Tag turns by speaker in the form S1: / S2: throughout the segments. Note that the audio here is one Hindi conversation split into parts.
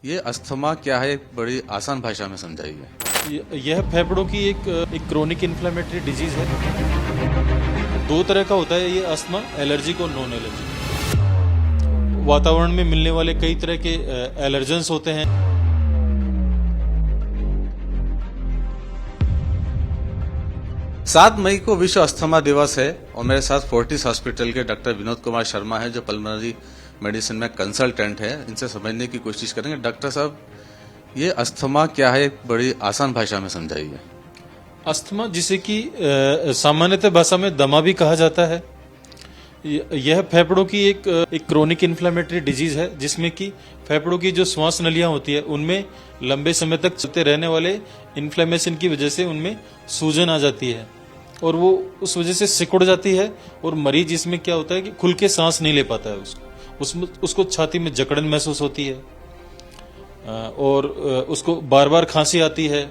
S1: ये अस्थमा क्या है, एक बड़ी आसान भाषा में समझाइए।
S2: यह फेफड़ों की एक क्रोनिक इन्फ्लेमेटरी डिजीज है। दो तरह का होता है ये अस्थमा, एलर्जिक और नॉन एलर्जिक। वातावरण में मिलने वाले कई तरह के एलर्जेंस होते हैं।
S1: 7 मई को विश्व अस्थमा दिवस है और मेरे साथ फोर्टिस हॉस्पिटल के डॉक्टर विनोद कुमार शर्मा है, जो पल्मोनरी मेडिसिन में कंसल्टेंट है। इनसे समझने की कोशिश करेंगे। डॉक्टर साहब, ये अस्थमा क्या है, एक बड़ी आसान भाषा में समझाइए।
S2: अस्थमा, जिसे कि सामान्यतः भाषा में दमा भी कहा जाता है, यह फेफड़ों की एक क्रोनिक इन्फ्लेमेटरी डिजीज है, जिसमें कि फेफड़ों की जो श्वास नलियां होती है उनमें लंबे समय तक चलते रहने वाले इन्फ्लेमेशन की वजह से उनमें सूजन आ जाती है और वो उस वजह से सिकुड़ जाती है और मरीज इसमें क्या होता है कि खुल के सांस नहीं ले पाता है। उसको छाती में जकड़न महसूस होती है और उसको बार बार खांसी आती है।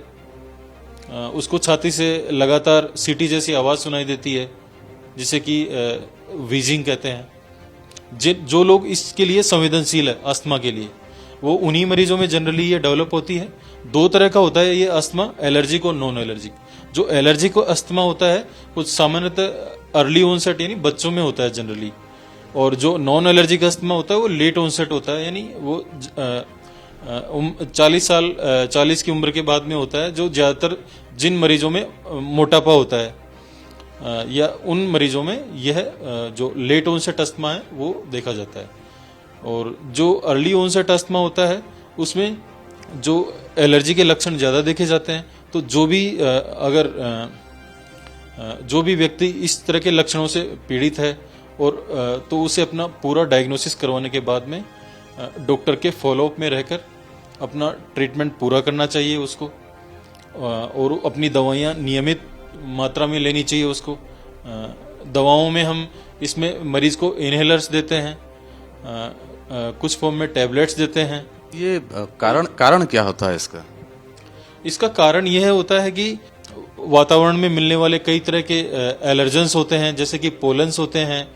S2: उसको छाती से लगातार सीटी जैसी आवाज सुनाई देती है, जिसे कि वीजिंग कहते हैं। जो लोग इसके लिए संवेदनशील है अस्थमा के लिए, वो उन्हीं मरीजों में जनरली ये डेवलप होती है। दो तरह का होता है ये अस्थमा, एलर्जिक और नॉन एलर्जिक। जो एलर्जिक अस्थमा होता है वो सामान्यतः अर्ली ऑनसेट यानी बच्चों में होता है जनरली, और जो नॉन एलर्जिक अस्थमा होता है वो लेट ऑनसेट होता है, यानी वो 40 की उम्र के बाद में होता है। जो ज्यादातर जिन मरीजों में मोटापा होता है या उन मरीजों में यह जो लेट ऑनसेट अस्थमा है वो देखा जाता है। और जो अर्ली ऑनसेट अस्थमा होता है उसमें जो एलर्जी के लक्षण ज्यादा देखे जाते हैं। तो जो भी व्यक्ति इस तरह के लक्षणों से पीड़ित है और तो उसे अपना पूरा डायग्नोसिस करवाने के बाद में डॉक्टर के फॉलोअप में रहकर अपना ट्रीटमेंट पूरा करना चाहिए उसको, और अपनी दवाइयाँ नियमित मात्रा में लेनी चाहिए उसको। दवाओं में हम इसमें मरीज को इनहेलर्स देते हैं, कुछ फॉर्म में टैबलेट्स देते हैं।
S1: ये कारण क्या होता है इसका?
S2: इसका कारण यह होता है कि वातावरण में मिलने वाले कई तरह के एलर्जेंस होते हैं, जैसे कि पोलेंस होते हैं,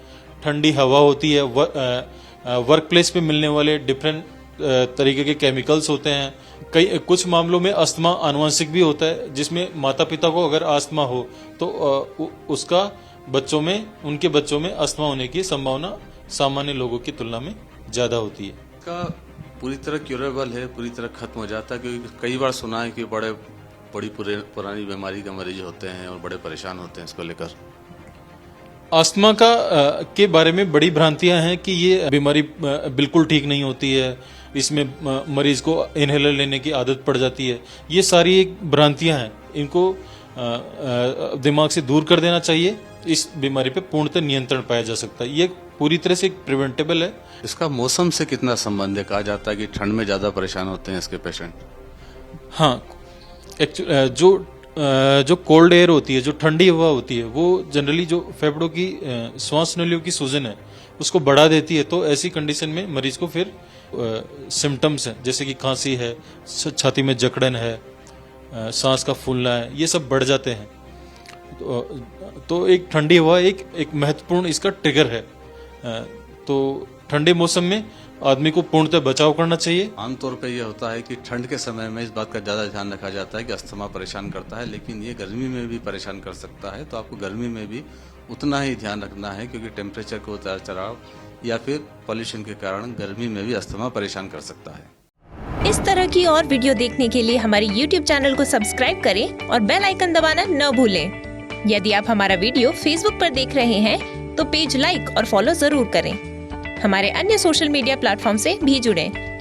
S2: ठंडी हवा होती है, वर्क प्लेस पे मिलने वाले डिफरेंट तरीके के केमिकल्स होते हैं। कुछ मामलों में अस्थमा आनुवंशिक भी होता है, जिसमें माता पिता को अगर अस्थमा हो तो उनके बच्चों में अस्थमा होने की संभावना सामान्य लोगों की तुलना में ज्यादा होती है।
S1: इसका पूरी तरह क्यूरेबल है, पूरी तरह खत्म हो जाता है? क्योंकि कई बार सुना है कि बड़ी पुरानी बीमारी के मरीज होते हैं और बड़े परेशान होते हैं इसको लेकर।
S2: अस्थमा के बारे में बड़ी भ्रांतियां हैं कि ये बीमारी बिल्कुल ठीक नहीं होती है, इसमें मरीज को इनहेलर लेने की आदत पड़ जाती है। ये सारी एक भ्रांतियां हैं, इनको दिमाग से दूर कर देना चाहिए। इस बीमारी पे पूर्णतः नियंत्रण पाया जा सकता है। ये पूरी तरह से प्रिवेंटेबल है।
S1: इसका मौसम से कितना संबंध है? कहा जाता है कि ठंड में ज्यादा परेशान होते हैं इसके पेशेंट।
S2: हाँ, जो कोल्ड एयर होती है, जो ठंडी हवा होती है, वो जनरली जो फेफड़ों की श्वास नलियों की सूजन है उसको बढ़ा देती है। तो ऐसी कंडीशन में मरीज को फिर सिम्टम्स हैं, जैसे कि खांसी है, छाती में जकड़न है, सांस का फूलना है, ये सब बढ़ जाते हैं। तो एक ठंडी हवा एक महत्वपूर्ण इसका ट्रिगर है। तो ठंडे मौसम में आदमी को पूर्णतः बचाव करना चाहिए।
S1: आमतौर पे ये होता है कि ठंड के समय में इस बात का ज्यादा ध्यान रखा जाता है कि अस्थमा परेशान करता है, लेकिन ये गर्मी में भी परेशान कर सकता है। तो आपको गर्मी में भी उतना ही ध्यान रखना है, क्योंकि टेम्परेचर को उतार चढ़ाव या फिर पॉल्यूशन के कारण गर्मी में भी अस्थमा परेशान कर सकता है।
S3: इस तरह की और वीडियो देखने के लिए हमारे YouTube चैनल को सब्सक्राइब करें और बेल आइकन दबाना न भूलें। यदि आप हमारा वीडियो Facebook पर देख रहे हैं तो पेज लाइक और फॉलो जरूर करें। हमारे अन्य सोशल मीडिया प्लेटफॉर्म से भी जुड़ें।